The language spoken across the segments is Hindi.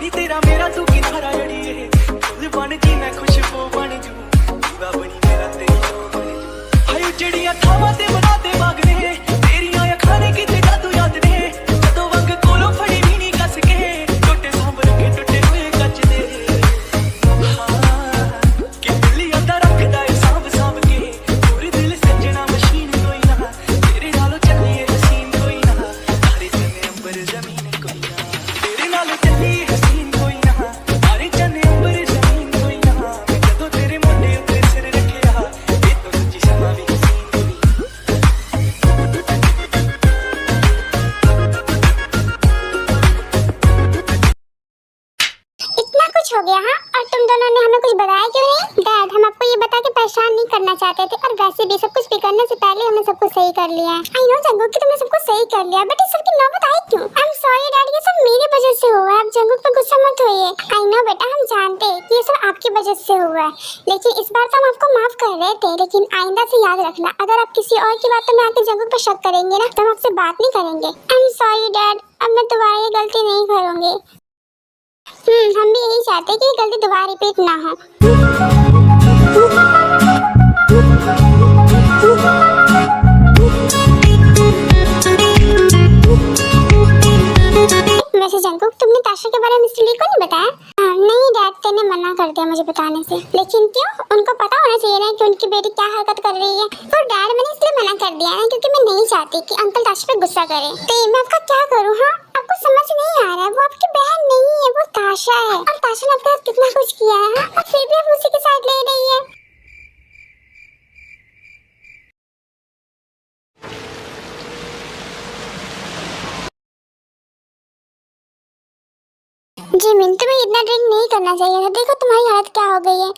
पानी तेरा मेरा तू किनारा जड़िए फुल बन जी मैं खुशबू बन जू दीवा बनी मेरा तेरी तो बन जू हाय उजड़िया थावा ते बना दे बागने तेरियां अखां ने किते जादू याद ने जदों वंग कोलों फड़ी भी नहीं कस के टुटे सांभ रखे टुटे हुए कच दे कि दिल अंदर रखदा है सांभ सांभ के पूरे दिल सजना मशीन कोई ना तेरे नालों चलिए हसीन कोई ना तारे चने अंबर जमीन कोई ना तेरे नालों चलिए हसीन कोई ना तारे चने अंबर जमीन कोई ना मैं जदों तेरे मोढे उत्ते सिर रखिया ये तो सच्ची समा भी हसीन कोई इतना कुछ हो गया। हाँ, और तुम दोनों ने हमें कुछ बताया क्यों नहीं? डैड, हम आपको ये बता के परेशान नहीं करना चाहते थे और वैसे भी सब कुछ बिगड़ने से पहले हमने सब कुछ सही कर लिया है। आई नो जंगुक कि तुमने सब कुछ सही कर लिया, बट इस सब की नौबत आई क्यों? आई एम सॉरी डैड, ये सब मेरी वजह से हुआ है। आप जंगुक पर गुस्सा मत होइए। आई नो बेटा, हम जानते हैं कि ये सब आपकी वजह से हुआ है, लेकिन इस बार तो हम आपको माफ कर रहे थे। लेकिन आइंदा से याद रखना, अगर आप किसी और की बातों में आके जंगुक पर शक करेंगे ना, तो हम आपसे बात नहीं करेंगे। आई एम सॉरी डैड, अब मैं दोबारा ये गलती नहीं करूंगी। हम भी यही चाहते हैं कि ये गलती दोबारा रिपीट ना हो। वैसे जंकुक, तुमने ताशा के बारे में मिस्टर ली को नहीं बताया? नहीं डैड, तेने मना कर दिया मुझे बताने से। लेकिन क्यों? उनको पता होना चाहिए ना कि उनकी बेटी क्या हरकत कर रही है। तो डैड, मैंने इसलिए मना कर दिया ना क्योंकि मैं नहीं चाहती कि अंकल ताशा पे गुस्सा करें। तो मैं आपका क्या करूँ? हाँ, आपको समझ नहीं आ रहा है, वो आपकी बहन नहीं है, वो ताशा है। और ताशा ने आपके साथ कितना कुछ किया है, और फिर भी आप उसी के साथ ले रही है। जिमिन, तुम्हें इतना ड्रिंक नहीं करना चाहिए था। देखो तुम्हारी हालत क्या हो गई है।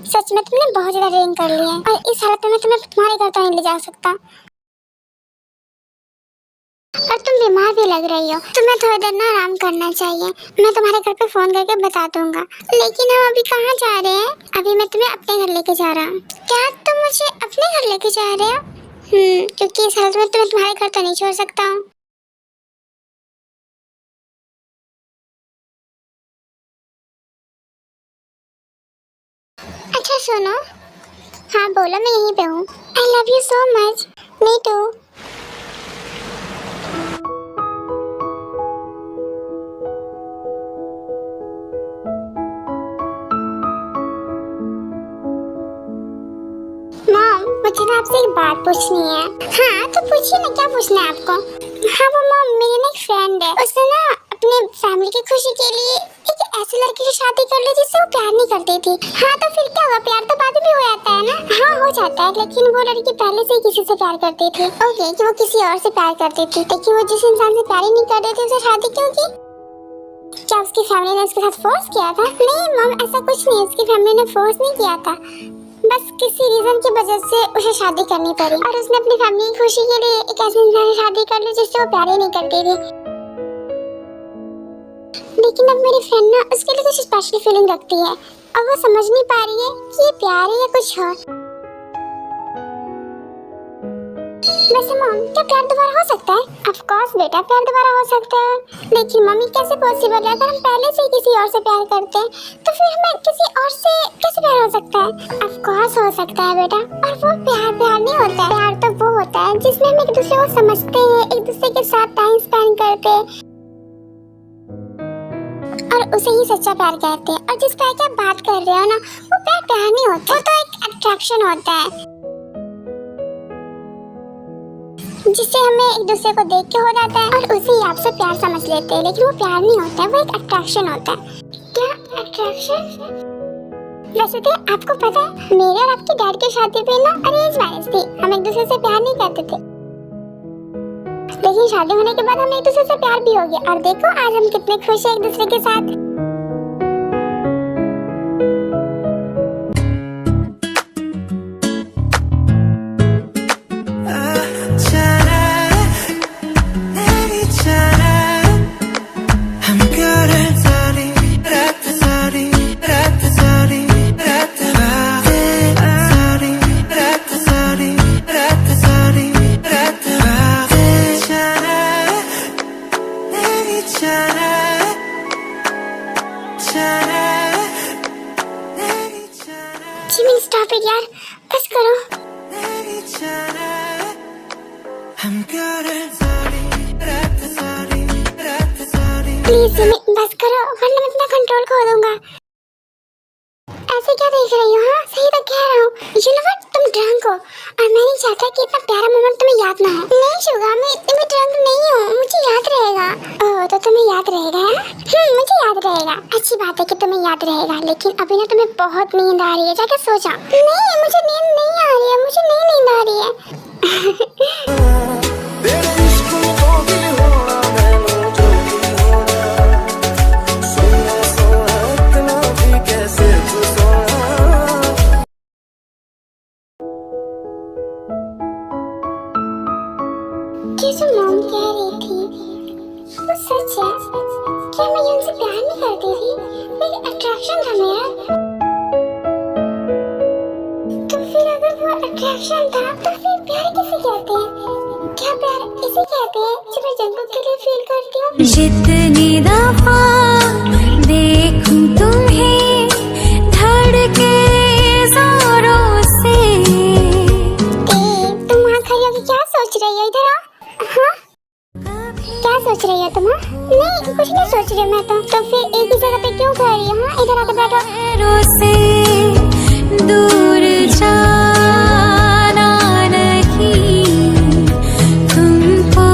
सच में तुमने बहुत ज्यादा ड्रिंक कर लिया है, और इस हालत में तुम्हें तुम्हारे घर तो नहीं ले जा सकता। और तुम बीमार भी लग रही हो, तुम्हें थोड़ी देर ना आराम करना चाहिए। मैं तुम्हारे घर पे फोन करके बता दूंगा। लेकिन हम अभी कहाँ जा रहे हैं? अभी मैं तुम्हें अपने घर लेके जा रहा हूँ। क्या तुम मुझे अपने घर लेके जा रहे हो? क्योंकि इस हालत में तुम्हें तुम्हारे घर तो नहीं छोड़ सकता हूँ। अच्छा सुनो। हाँ बोलो, मैं यहीं पे हूँ। I love you so much. Me too. Mom, मुझे ना आपसे एक बात पूछनी है। हाँ तो पूछिए ना, क्या पूछना है आपको? हाँ वो मॉम, मेरी ना एक फ्रेंड है, उसने ना अपने फैमिली की खुशी के लिए एक ऐसी लड़की से शादी कर ली जिससे वो प्यार नहीं करती थी। हाँ तो फिर क्या हुआ? प्यार तो बाद में हो जाता है ना। हाँ हो जाता है, लेकिन वो लड़की पहले से ही किसी से प्यार करती थी। ओके, कि वो किसी और से प्यार करती थी, लेकिन वो जिस इंसान से प्यार ही नहीं करती थी उससे शादी क्यों की? क्या उसकी फैमिली ने उसके साथ फोर्स किया था? नहीं मॉम, ऐसा कुछ नहीं, उसकी फैमिली ने फोर्स नहीं किया था। बस किसी रीजन की वजह से उसे शादी करनी पड़ी, और उसने अपनी फैमिली की खुशी के लिए एक ऐसे इंसान से शादी कर ली जिससे वो प्यार ही नहीं करती थी। लेकिन अब मेरी फ्रेंड ना उसके लिए कुछ स्पेशल फीलिंग रखती है, और वो समझ नहीं पा रही है कि ये प्यार है या कुछ और। वैसे मॉम, क्या प्यार दोबारा हो सकता है? ऑफ कोर्स बेटा, प्यार दोबारा हो सकता है। लेकिन मम्मी कैसे पॉसिबल है? अगर हम पहले से किसी और से प्यार करते हैं तो फिर हमें किसी और से कैसे प्यार हो सकता है? ऑफ कोर्स हो सकता है बेटा। और वो प्यार नहीं होता है। प्यार तो वो होता है जिसमें हम एक दूसरे को समझते हैं, एक दूसरे के साथ टाइम स्पेंड करते हैं, और उसे ही सच्चा प्यार कहते हैं। और जिस प्यार की आप बात कर रहे हो ना, वो प्यार नहीं होता, वो तो एक अट्रैक्शन होता है जिससे हमें एक दूसरे को देख के हो जाता है और उसे ही आपसे प्यार समझ लेते हैं। लेकिन वो प्यार नहीं होता है, वो एक अट्रैक्शन होता है। क्या अट्रैक्शन? वैसे तो आपको पता है, मेरे और आपकी डैड की शादी पे ना अरेंज मैरिज थी। हम एक दूसरे से प्यार नहीं करते थे, लेकिन शादी होने के बाद हमें एक दूसरे से प्यार भी हो गया। और देखो आज हम कितने खुश हैं एक दूसरे के साथ। स्टॉप इट यार, बस करो। प्लीज जिमी बस करो, वरना मैं अपना कंट्रोल खो दूंगा। ऐसे क्या देख रही हो? हाँ सही तो कह रहा हूँ। यू नो व्हाट, तुम ड्रंक हो और मैं नहीं चाहता कि इतना प्यारा मोमेंट तुम्हें याद ना हो। नहीं शुगा, मैं इतनी भी ड्रंक नहीं हूँ, मुझे याद रहेगा। ओह तो तुम्हें याद रहेगा? मुझे याद रहेगा। अच्छी बात है कि तुम्हें याद रहेगा, लेकिन अभी ना तुम्हें बहुत नींद आ रही है, जाके सो जाओ। नहीं मुझे नींद नहीं आ रही है, मुझे नहीं नींद आ रही है। जो मॉम कह रही थी वो सच है। क्या मैं उनसे प्यार नहीं करती थी? एक अट्रैक्शन था मेरा। तो फिर अगर वो अट्रैक्शन था तो फिर प्यार किसे कहते हैं? क्या प्यार इसे कहते हैं जो मैं जंगल के लिए फील करती हूँ? जितनी दफा देखूं तुम्हें धड़के जोरों से। तुम वहाँ खड़ी होकर क्या सोच रही हो? इधर आओ। हाँ क्या सोच रही हो तुम? नहीं कुछ नहीं सोच रही मैं तो फिर एक ही जगह पे क्यों खड़ी रही हो? हाँ इधर आके बैठो। से दूर जाना नहीं तुमको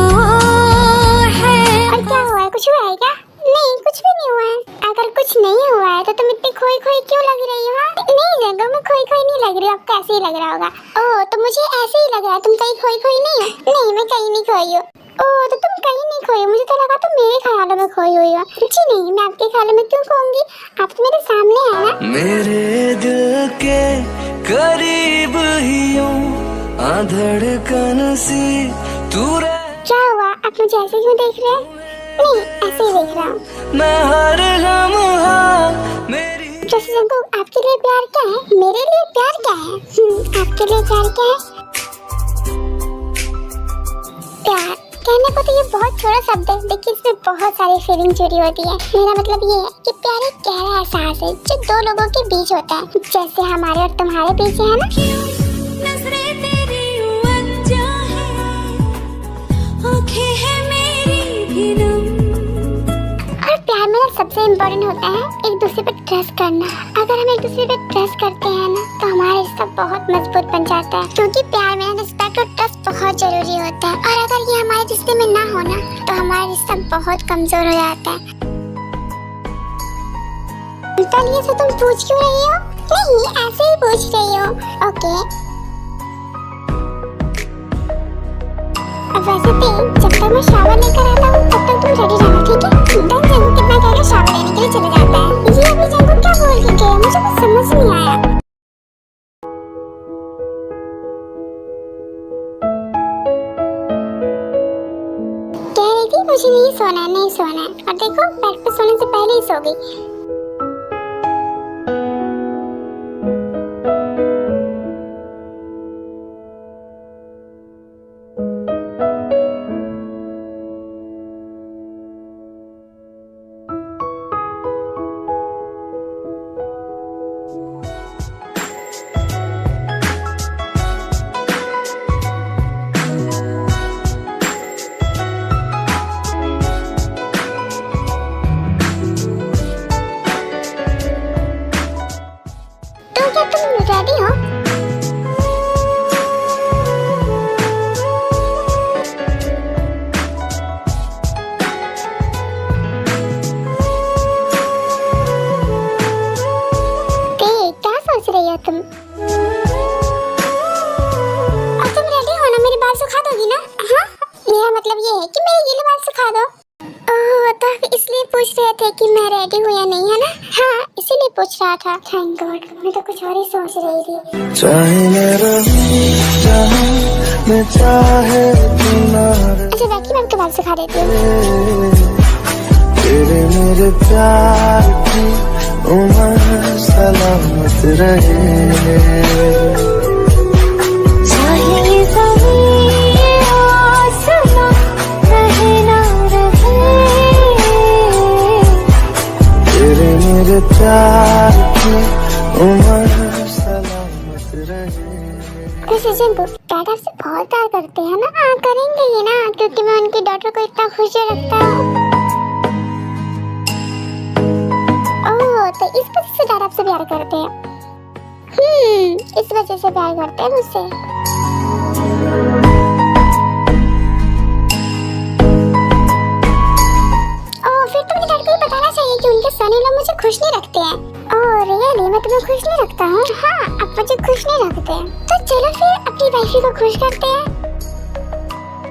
है। और क्या हुआ है? कुछ हुआ है क्या? नहीं कुछ भी नहीं हुआ है। अगर कुछ नहीं हुआ है तो तुम इतनी खोई खोई क्यों लग रही हो? नहीं जंगल में खोई खोई नहीं लग रही, आपको ऐसे ही लग रहा होगा। ओह तो मुझे ऐसे ही लग रहा है, तुम कहीं खोई खोई नहीं हो? नहीं मैं कहीं नहीं खोई हूँ। ओह तो तुम कहीं नहीं खोई, मुझे तो लगा तुम मेरे ख्यालों में खोई हुई हो। जी नहीं, मैं आपके ख्यालों में क्यों खोऊंगी? आप तो मेरे सामने है ना। मेरे दिल के करीब ही हूँ, धड़कन सी तू रह। क्या हुआ, आप मुझे ऐसे क्यों देख रहे हैं? नहीं ऐसे ही देख रहा हूँ। मैं हर लम्हा मेरी जंगल, आपके लिए प्यार क्या है? मेरे लिए प्यार क्या है? आपके लिए प्यार क्या है? प्यार कहने को तो ये बहुत छोटा शब्द है, लेकिन इसमें बहुत सारी फीलिंग जुड़ी होती है। मेरा मतलब ये है कि प्यार एक गहरा एहसास है जो दो लोगों के बीच होता है, जैसे हमारे और तुम्हारे बीच है ना। नजरें तेरी अनजाने, आँखें हैं मेरी भी नम। और प्यार में सबसे इम्पोर्टेंट होता है एक दूसरे पे ट्रस्ट करना। अगर हम एक दूसरे पे ट्रस्ट करते हैं ना तो हमारा रिश्ता बहुत मजबूत बन जाता है, क्योंकि प्यार में रिस्पेक्ट और ट्रस्ट बहुत जरूरी होता है। और अगर ये हमारे रिश्ते में ना होना तो हमारा रिश्ता बहुत कमजोर हो जाता है। ये सब तुम पूछ क्यों रही हो? नहीं ऐसे ही पूछ रही हो। ओके अब वैसे भी जब तक मैं शावर लेकर आता हूँ तब तक तुम रेडी रहना, ठीक है? डन जंगू कितना कहेगा शावर लेने के लिए चले जाता है। ये अभी जंगू क्या बोल के गया, मुझे कुछ समझ नहीं आया। कह रही थी मुझे नहीं सोना है, नहीं सोना है, और देखो बेड पे सोने से पहले ही सो गई। रेडी हो? क्या सोच रही हो तुम? और तुम रेडी हो ना? मेरे बाल सुखा दोगी ना? हाँ मेरा मतलब ये है कि मेरे गीले बाल सुखा दो। ओह तो आप इसलिए पूछ रहे थे कि मैं रेडी हूँ या नहीं, है ना? हाँ इसीलिए पूछ रहा था। थैंक गॉड, मैं तो कुछ और ही सोच रही थी। चाहे मैं रहूं जहां मैं चाहे तू ना रहे। अच्छा बैठिए, मैं आपके बाल सुखा देती हूँ। तेरे मेरे प्यार की उम्र सलामत रहे। प्यार की उम्र सलामत वैसे जंकुक डैड आपसे बहुत प्यार करते हैं ना? हाँ करेंगे ही ना, क्योंकि मैं उनकी डॉटर को इतना खुश रखता हूँ। ओह, तो इस वजह से डैड आपसे प्यार करते हैं। इस वजह से प्यार करते हैं मुझसे। ओह, फिर तो मुझे डैड को ये बताना चाहिए कि उनके सन इन लॉ मुझे खुश नहीं रखते हैं। ओह रियली, मैं तुम्हें खुश नहीं रखता हूँ? हाँ, अब मुझे खुश नहीं रखते हैं। तो चलो फिर अपनी वाइफी को खुश करते हैं।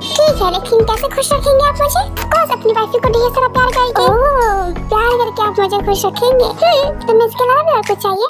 ठीक है, लेकिन कैसे खुश रखेंगे आप मुझे? ऑफकोर्स अपनी वाइफी को ढेर सारा प्यार करके। ओह, प्यार करके आप मुझे खुश रखेंगे? तुम्हें इसके अलावा भी और कुछ चाहिए?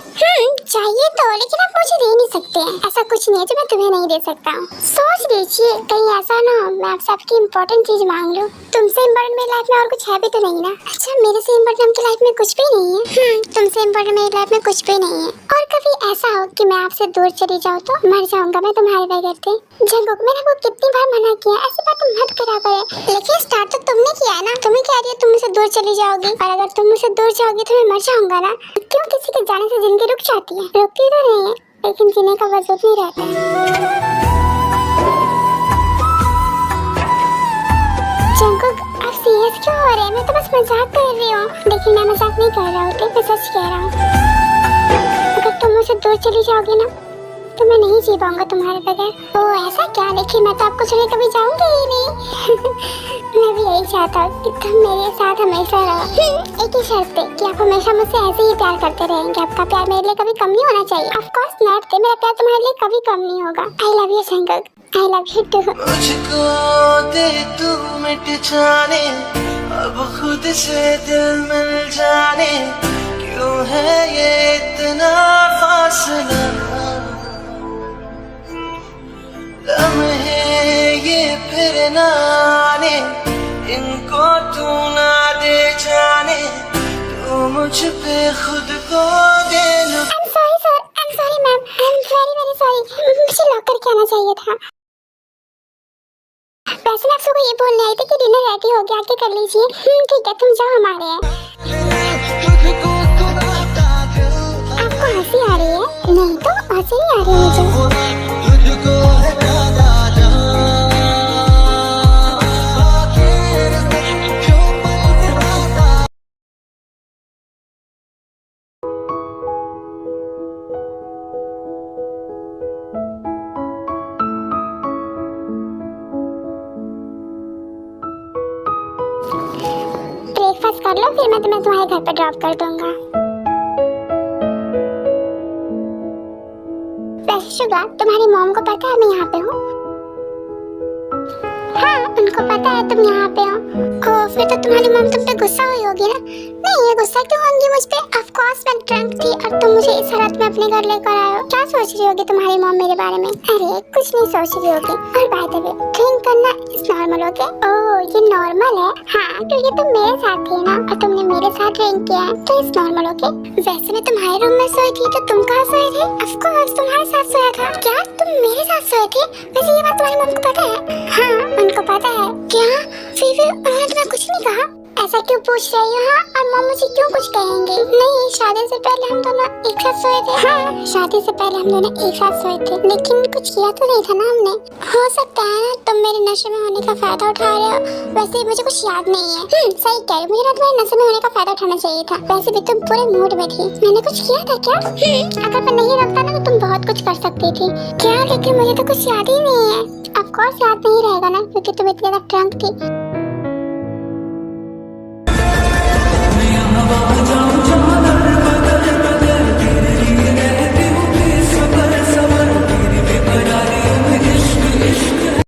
चाहिए तो, लेकिन आप मुझे दे नहीं सकते हैं। ऐसा कुछ नहीं है जो मैं तुम्हें नहीं दे सकता हूँ। सोच लीजिए, कहीं ऐसा ना हो मैं आपसे आपकी इम्पोर्टेंट चीज मांग लूँ। तुमसे इम्पोर्टेंट मेरी लाइफ में और कुछ है भी तो नहीं ना? अच्छा, मेरे से इम्पोर्टेंट आपकी लाइफ में कुछ भी नहीं है? तुमसे इम्पोर्टेंट मेरी लाइफ में कुछ भी नहीं है। और कभी ऐसा हो कि मैं आपसे दूर चली जाऊँ तो मर जाऊंगा मैं तुम्हारे बगैर के। जंकुक, मैंने आपको कितनी बार मना किया, ऐसी बात मत करा करे। लेकिन स्टार्ट तो तुमने किया है ना? तुम्हें कह दिया तुम मुझसे दूर चली जाओगी, और अगर तुम मुझसे दूर जाओगी तो मैं मर जाऊंगा ना? क्यों किसी के जाने से जिंदगी रुक जाती है? रुकती तो नहीं है, लेकिन जीने का वजूद नहीं रहता है। जंकुक, आप सीरियस क्यों हो रहे हैं? मैं तो बस मजाक कर रही हूँ। देखिए, मैं मजाक नहीं कर रहा हूँ, मैं सच कह रहा हूँ। अगर तुम मुझसे दूर चली जाओगी ना तो मैं नहीं जी पाऊंगा तुम्हारे बगैर। ओह ऐसा क्या? देखिए, मैं तो आपको छोड़ कभी जाऊंगी ही नहीं। मैं भी यही चाहता हूँ कि तुम मेरे साथ हमेशा रहो। एक ही शर्त पे कि आप हमेशा मुझसे ऐसे ही प्यार करते रहेंगे। आपका प्यार मेरे लिए कभी कम नहीं होना चाहिए। ऑफ कोर्स नॉट, मेरा प्यार तुम्हारे लिए कभी कम नहीं होगा। I love you Jungkook, I love you too. मुझको दे तू मिट जाने, अब खुद से दिल मिल जाने, क्यों है ये इतना फासला? लम्हे ये फिर ना आने, इनको तू ना दे जाने, तू मुझ पे खुद को दे लो। I'm sorry sir, I'm sorry ma'am, I'm very very sorry। मुझे लॉक करके आना चाहिए था। वैसे मैं आपको ये बोलने आई थी कि डिनर रेडी हो गया, आके कर लीजिए। ठीक है, तुम जाओ हमारे। आपको हंसी आ रही है? नहीं तो हंसी नहीं आ रही मुझे। ब्रेकफास्ट कर लो, फिर मैं तुम्हें तुम्हारे घर पर ड्रॉप कर दूंगा। वैसे शुगा, तुम्हारी मॉम को पता है मैं यहाँ पे हूँ? हाँ, उनको पता है तुम यहाँ पे हो। ओह, फिर तो तुम्हारी मॉम तुम पे गुस्सा हुई होगी ना? नहीं, ये गुस्सा क्यों होंगी मुझ पे? ऑफ कोर्स मैं ड्रंक थी और तुम मुझे इस हालत में अपने घर लेकर आए हो। क्या सोच रही होगी तुम्हारी मॉम मेरे बारे में? अरे कुछ नहीं सोच रही होगी। और बाय द वे, ड्रिंक करना इज नॉर्मल, ओके? ओह, ये नॉर्मल है? हाँ, क्योंकि तुम मेरे साथ थी ना और तुमने मेरे साथ ड्रिंक किया है, तो इट्स नॉर्मल, ओके? वैसे मैं तुम्हारे रूम में सोई थी, तो तुम कहाँ सोए थे? ऑफ कोर्स तुम्हारे साथ सोया था। क्या तुम मेरे साथ सोए थे? वैसे ये बात तुम्हारी मॉम को पता है? हाँ, उनको पता है। क्या? फिर उन्होंने तुम्हें कुछ नहीं कहा? ऐसा क्यों पूछ रही हो? हाँ, और मम्मी मुझे क्यों कुछ कहेंगे? नहीं, शादी से पहले हम दोनों एक साथ सोए थे। हाँ, शादी से पहले हम दोनों एक साथ सोए थे, लेकिन कुछ किया तो नहीं था ना हमने। हो सकता है ना तुम मेरे नशे में होने का फायदा उठा रहे हो। वैसे मुझे कुछ याद नहीं है। सही कह रही हो, मुझे ना तुम्हारे नशे में होने का फायदा उठाना चाहिए था। वैसे भी तुम पूरे मूड में थी। मैंने कुछ किया था क्या? अगर मैं नहीं रखता ना तो तुम बहुत कुछ कर सकती थी। क्या? लेकिन मुझे तो कुछ याद ही नहीं है। ऑफ कोर्स याद नहीं रहेगा ना, क्योंकि तुम इतनी ज्यादा ड्रंक थी।